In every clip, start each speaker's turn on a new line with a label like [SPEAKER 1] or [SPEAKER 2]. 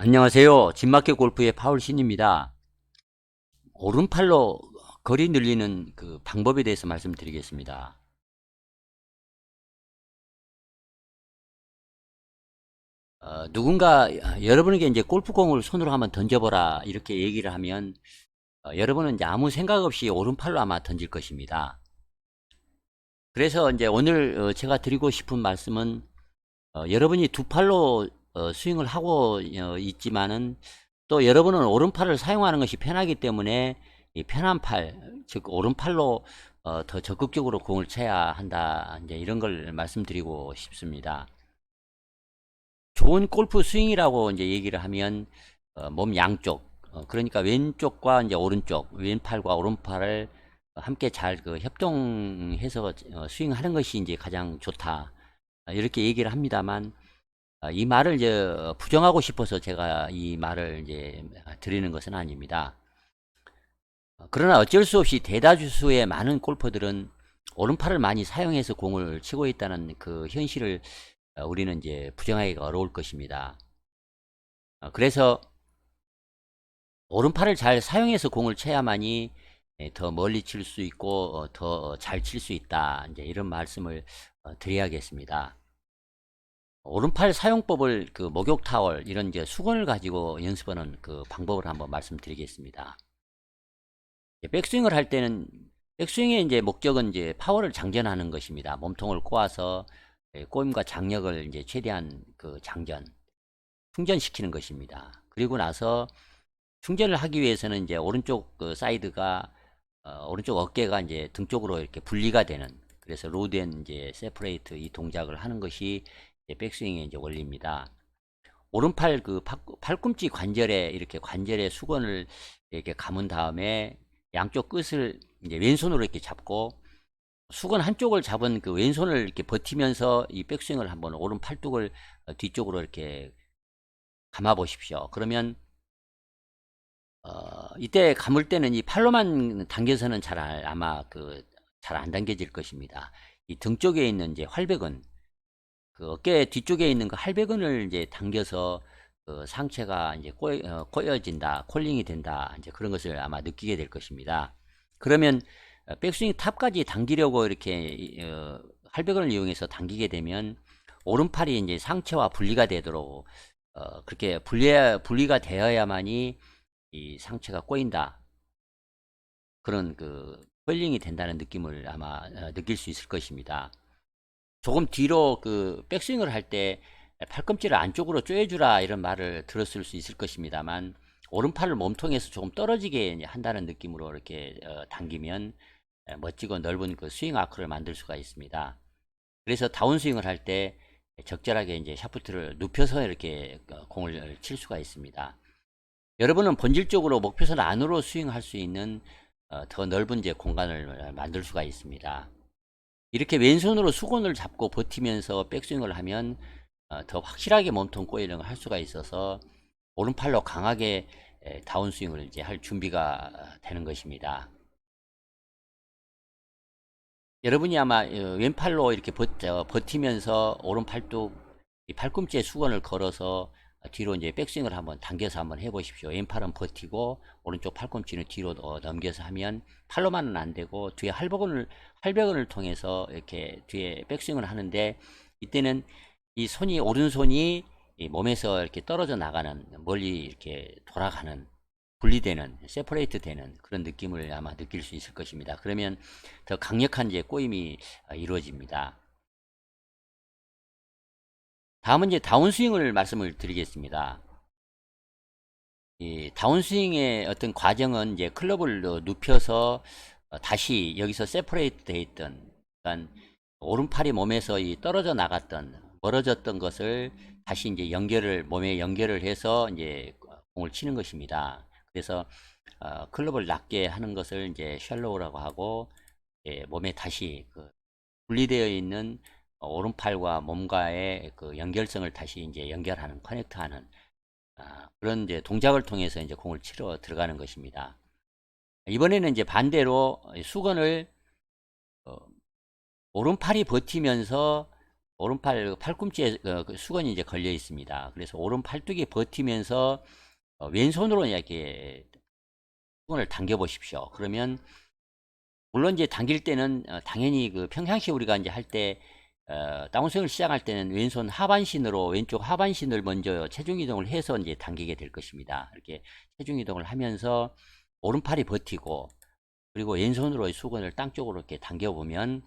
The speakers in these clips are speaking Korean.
[SPEAKER 1] 안녕하세요. 진마켓 골프의 파울신입니다. 오른팔로 거리 늘리는 그 방법에 대해서 말씀드리겠습니다. 누군가 여러분에게 이제 골프공을 손으로 한번 던져보라 이렇게 얘기를 하면 여러분은 이제 아무 생각 없이 오른팔로 아마 던질 것입니다. 그래서 이제 오늘 제가 드리고 싶은 말씀은 여러분이 두 팔로 스윙을 하고 있지만은 또 여러분은 오른팔을 사용하는 것이 편하기 때문에 이 편한 팔, 즉 오른팔로 더 적극적으로 공을 쳐야 한다. 이제 이런 걸 말씀드리고 싶습니다. 좋은 골프 스윙이라고 이제 얘기를 하면 몸 양쪽, 그러니까 왼쪽과 이제 오른쪽, 왼팔과 오른팔을 함께 잘 그 협동해서 스윙하는 것이 이제 가장 좋다. 이렇게 얘기를 합니다만 이 말을 이제 부정하고 싶어서 제가 이 말을 이제 드리는 것은 아닙니다. 그러나 어쩔 수 없이 대다수의 많은 골퍼들은 오른팔을 많이 사용해서 공을 치고 있다는 그 현실을 우리는 이제 부정하기가 어려울 것입니다. 그래서 오른팔을 잘 사용해서 공을 쳐야만이 더 멀리 칠 수 있고 더 잘 칠 수 있다. 이제 이런 말씀을 드려야겠습니다. 오른팔 사용법을 그 목욕 타월 이런 이제 수건을 가지고 연습하는 그 방법을 한번 말씀드리겠습니다. 백스윙을 할 때는 백스윙의 이제 목적은 이제 파워를 장전하는 것입니다. 몸통을 꼬아서 꼬임과 장력을 이제 최대한 그 충전시키는 것입니다. 그리고 나서 충전을 하기 위해서는 이제 오른쪽 그 사이드가 오른쪽 어깨가 이제 등 쪽으로 이렇게 분리가 되는, 그래서 로드 앤 이제 세퍼레이트 이 동작을 하는 것이 이제 백스윙의 이제 원리입니다. 오른팔 그 팔꿈치 관절에 이렇게 관절에 수건을 이렇게 감은 다음에 양쪽 끝을 이제 왼손으로 이렇게 잡고 수건 한쪽을 잡은 그 왼손을 이렇게 버티면서 이 백스윙을 한번 오른 팔뚝을 뒤쪽으로 이렇게 감아 보십시오. 그러면 이때 감을 때는 이 팔로만 당겨서는 아마 그 잘 안 당겨질 것입니다. 이 등 쪽에 있는 이제 활배근, 그 어깨 뒤쪽에 있는 그 할배근을 이제 당겨서 그 상체가 이제 꼬여진다, 콜링이 된다, 이제 그런 것을 아마 느끼게 될 것입니다. 그러면 백스윙 탑까지 당기려고 이렇게 할배근을 이용해서 당기게 되면 오른팔이 이제 상체와 분리가 되도록 그렇게 분리가 되어야만이 이 상체가 꼬인다, 그런 그 컬링이 된다는 느낌을 아마 느낄 수 있을 것입니다. 조금 뒤로 그 백스윙을 할 때 팔꿈치를 안쪽으로 쪼여주라 이런 말을 들었을 수 있을 것입니다만, 오른팔을 몸통에서 조금 떨어지게 한다는 느낌으로 이렇게 당기면 멋지고 넓은 그 스윙 아크를 만들 수가 있습니다. 그래서 다운스윙을 할 때 적절하게 이제 샤프트를 눕혀서 이렇게 공을 칠 수가 있습니다. 여러분은 본질적으로 목표선 안으로 스윙할 수 있는 더 넓은 이제 공간을 만들 수가 있습니다. 이렇게 왼손으로 수건을 잡고 버티면서 백스윙을 하면 더 확실하게 몸통 꼬이령을 할 수가 있어서 오른팔로 강하게 다운스윙을 이제 할 준비가 되는 것입니다. 여러분이 아마 왼팔로 이렇게 버티면서 오른 팔뚝 이 팔꿈치에 수건을 걸어서 뒤로 이제 백스윙을 한번 당겨서 한번 해보십시오. 왼팔은 버티고 오른쪽 팔꿈치는 뒤로 넘겨서 하면 팔로만은 안 되고 뒤에 할배근을 통해서 이렇게 뒤에 백스윙을 하는데, 이때는 이 오른손이 이 몸에서 이렇게 떨어져 나가는, 멀리 이렇게 돌아가는, 분리되는, 세퍼레이트 되는 그런 느낌을 아마 느낄 수 있을 것입니다. 그러면 더 강력한 이제 꼬임이 이루어집니다. 다음은 이제 다운스윙을 말씀을 드리겠습니다. 이 다운스윙의 어떤 과정은 이제 클럽을 눕혀서 다시 여기서 세퍼레이트 돼 있던, 그러니까 오른팔이 몸에서 이 떨어져 나갔던, 멀어졌던 것을 다시 이제 몸에 연결을 해서 이제 공을 치는 것입니다. 그래서 클럽을 낮게 하는 것을 이제 샬로우라고 하고, 몸에 다시 그 분리되어 있는 오른팔과 몸과의 그 연결성을 다시 이제 연결하는, 커넥트하는 그런 이제 동작을 통해서 이제 공을 치러 들어가는 것입니다. 이번에는 이제 반대로 수건을 어, 오른팔이 버티면서 오른팔 팔꿈치에 그 수건이 이제 걸려 있습니다. 그래서 오른 팔뚝이 버티면서 왼손으로 이렇게 수건을 당겨 보십시오. 그러면 물론 이제 당길 때는 당연히 그 평상시 우리가 이제 할 때 다운스윙을 시작할 때는 왼손 하반신으로 왼쪽 하반신을 먼저 체중 이동을 해서 이제 당기게 될 것입니다. 이렇게 체중 이동을 하면서 오른팔이 버티고 그리고 왼손으로 수건을 땅 쪽으로 이렇게 당겨 보면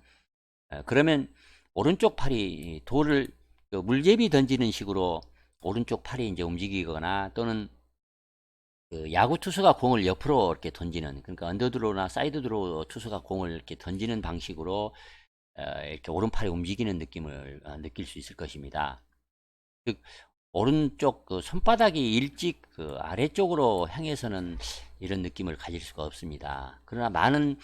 [SPEAKER 1] 그러면 오른쪽 팔이 돌을 그 물제비 던지는 식으로 오른쪽 팔이 이제 움직이거나 또는 그 야구 투수가 공을 옆으로 이렇게 던지는, 그러니까 언더드로우나 사이드드로우 투수가 공을 이렇게 던지는 방식으로 이렇게 오른팔이 움직이는 느낌을 느낄 수 있을 것입니다. 즉 오른쪽 그 손바닥이 일찍 그 아래쪽으로 향해서는 이런 느낌을 가질 수가 없습니다. 그러나 많은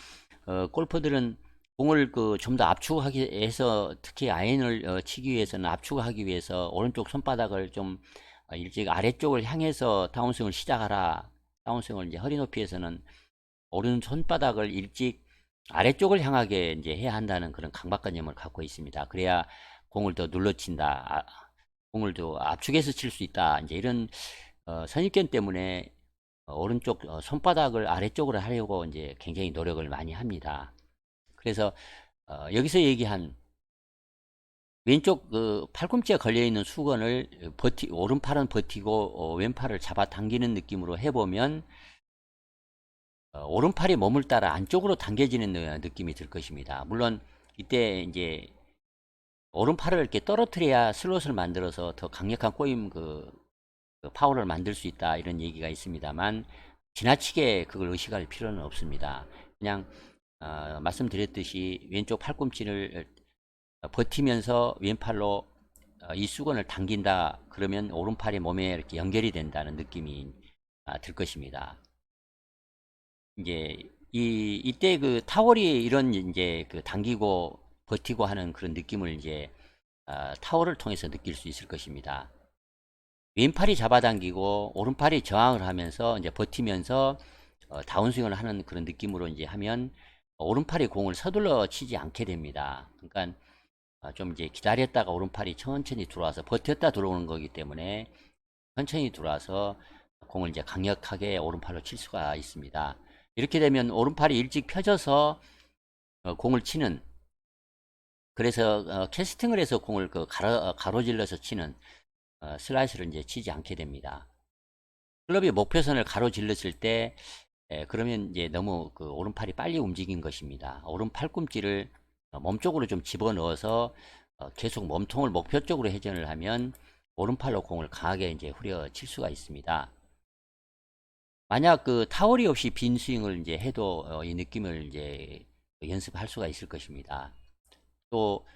[SPEAKER 1] 골퍼들은 공을 그 좀 더 압축하기 위해서, 특히 아이언을 치기 위해서는 압축하기 위해서 오른쪽 손바닥을 좀 일찍 아래쪽을 향해서 다운스윙을 시작하라. 다운스윙을 이제 허리 높이에서는 오른 손바닥을 일찍 아래쪽을 향하게 이제 해야 한다는 그런 강박관념을 갖고 있습니다. 그래야 공을 더 눌러친다. 공을 더 압축해서 칠 수 있다. 이제 이런 선입견 때문에 오른쪽 손바닥을 아래쪽으로 하려고 이제 굉장히 노력을 많이 합니다. 그래서 여기서 얘기한 왼쪽 그 팔꿈치에 걸려 있는 수건을 오른팔은 버티고 왼팔을 잡아 당기는 느낌으로 해보면 오른팔이 몸을 따라 안쪽으로 당겨지는 느낌이 들 것입니다. 물론 이때 이제 오른팔을 이렇게 떨어뜨려야 슬롯을 만들어서 더 강력한 꼬임 그 파워를 만들 수 있다, 이런 얘기가 있습니다만 지나치게 그걸 의식할 필요는 없습니다. 그냥 말씀드렸듯이 왼쪽 팔꿈치를 버티면서 왼팔로 이 수건을 당긴다, 그러면 오른팔이 몸에 이렇게 연결이 된다는 느낌이 들 것입니다. 이제 이때 그 타월이 이런 이제 그 당기고 버티고 하는 그런 느낌을 이제 타월을 통해서 느낄 수 있을 것입니다. 왼팔이 잡아당기고 오른팔이 저항을 하면서 이제 버티면서 다운스윙을 하는 그런 느낌으로 이제 하면 오른팔이 공을 서둘러 치지 않게 됩니다. 그러니까 좀 이제 기다렸다가 오른팔이 천천히 들어와서 버텼다 들어오는 거기 때문에 천천히 들어와서 공을 이제 강력하게 오른팔로 칠 수가 있습니다. 이렇게 되면 오른팔이 일찍 펴져서 공을 치는, 그래서 캐스팅을 해서 공을 그 가로질러서 치는 슬라이스를 이제 치지 않게 됩니다. 클럽이 목표선을 가로질렀을 때 그러면 이제 너무 그 오른팔이 빨리 움직인 것입니다. 오른 팔꿈치를 몸쪽으로 좀 집어넣어서 계속 몸통을 목표 쪽으로 회전을 하면 오른팔로 공을 강하게 이제 후려칠 수가 있습니다. 만약 그 타월이 없이 빈 스윙을 이제 해도 이 느낌을 이제 연습할 수가 있을 것입니다. 또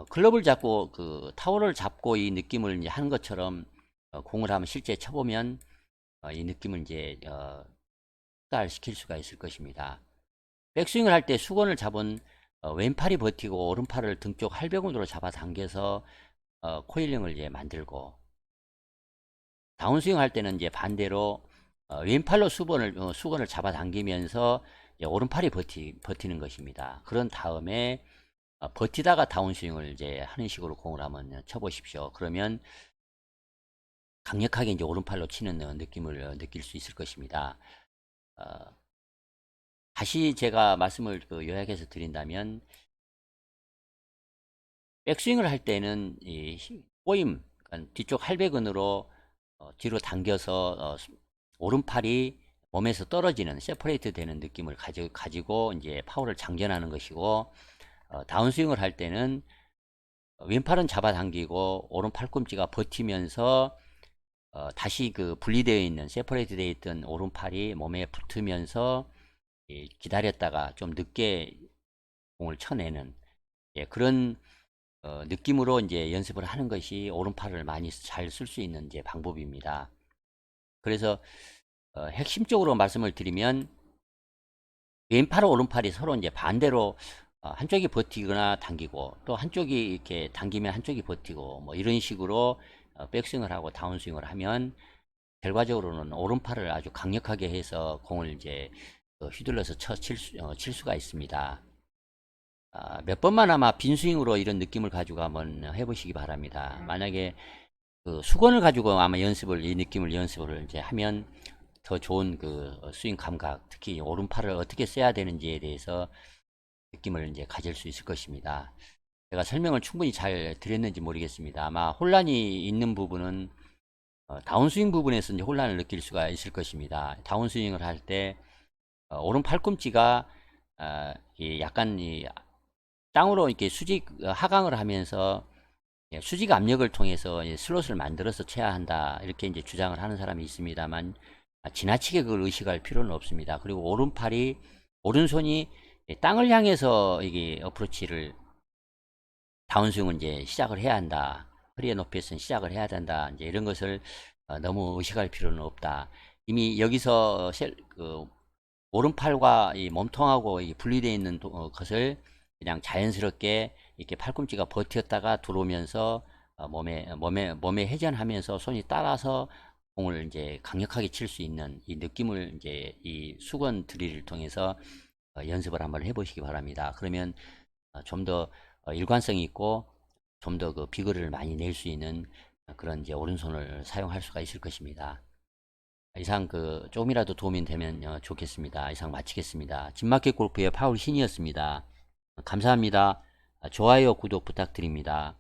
[SPEAKER 1] 클럽을 잡고 그 타월을 잡고 이 느낌을 이제 하는 것처럼 공을 한번 실제 쳐보면 이 느낌을 이제 시킬 수가 있을 것입니다. 백스윙을 할 때 수건을 잡은 왼팔이 버티고 오른팔을 등쪽 할배근으로 잡아 당겨서 코일링을 이제 만들고, 다운스윙 할 때는 이제 반대로 왼팔로 수건을 잡아 당기면서 오른팔이 버티는 것입니다. 그런 다음에 버티다가 다운스윙을 이제 하는 식으로 공을 한번 쳐보십시오. 그러면 강력하게 이제 오른팔로 치는 느낌을 느낄 수 있을 것입니다. 어, 다시 제가 말씀을 그 요약해서 드린다면, 백스윙을 할 때는 이 꼬임, 그러니까 뒤쪽 할배근으로 뒤로 당겨서 오른팔이 몸에서 떨어지는, 세퍼레이트 되는 느낌을 가지고 이제 파워를 장전하는 것이고, 다운스윙을 할 때는 왼팔은 잡아당기고 오른 팔꿈치가 버티면서 다시 그 분리되어 있는, 세퍼레이트 되어 있던 오른팔이 몸에 붙으면서 기다렸다가 좀 늦게 공을 쳐내는 그런 느낌으로 이제 연습을 하는 것이 오른팔을 많이 잘 쓸 수 있는 이제 방법입니다. 그래서 핵심적으로 말씀을 드리면, 왼팔 오른팔이 서로 이제 반대로 한쪽이 버티거나 당기고 또 한쪽이 이렇게 당기면 한쪽이 버티고 뭐 이런 식으로 백스윙을 하고 다운스윙을 하면 결과적으로는 오른팔을 아주 강력하게 해서 공을 이제 휘둘러서 칠 수가 있습니다. 몇 번만 아마 빈스윙으로 이런 느낌을 가지고 한번 해보시기 바랍니다. 만약에 그 수건을 가지고 아마 이 느낌을 연습을 이제 하면 더 좋은 그 스윙 감각, 특히 오른팔을 어떻게 써야 되는지에 대해서 느낌을 이제 가질 수 있을 것입니다. 제가 설명을 충분히 잘 드렸는지 모르겠습니다. 아마 혼란이 있는 부분은 다운스윙 부분에서 이제 혼란을 느낄 수가 있을 것입니다. 다운스윙을 할 때 오른 팔꿈치가 약간 땅으로 이렇게 수직 하강을 하면서 수직 압력을 통해서 슬롯을 만들어서 쳐야 한다 이렇게 이제 주장을 하는 사람이 있습니다만 지나치게 그걸 의식할 필요는 없습니다. 그리고 오른손이 땅을 향해서 이게 어프로치를 다운스윙은 이제 시작을 해야 한다. 허리의 높이에서는 시작을 해야 된다. 이제 이런 것을 너무 의식할 필요는 없다. 이미 여기서 그 오른팔과 이 몸통하고 분리되어 있는 것을 그냥 자연스럽게 이렇게 팔꿈치가 버텼다가 들어오면서 몸에 회전하면서 손이 따라서 공을 이제 강력하게 칠 수 있는 이 느낌을 이제 이 수건 드릴을 통해서 연습을 한번 해보시기 바랍니다. 그러면 좀 더 일관성이 있고 좀 더 그 비거리를 많이 낼 수 있는 그런 이제 오른손을 사용할 수가 있을 것입니다. 이상 조금이라도 도움이 되면 좋겠습니다. 이상 마치겠습니다. 진마켓 골프의 파울 신이었습니다. 감사합니다. 좋아요, 구독 부탁드립니다.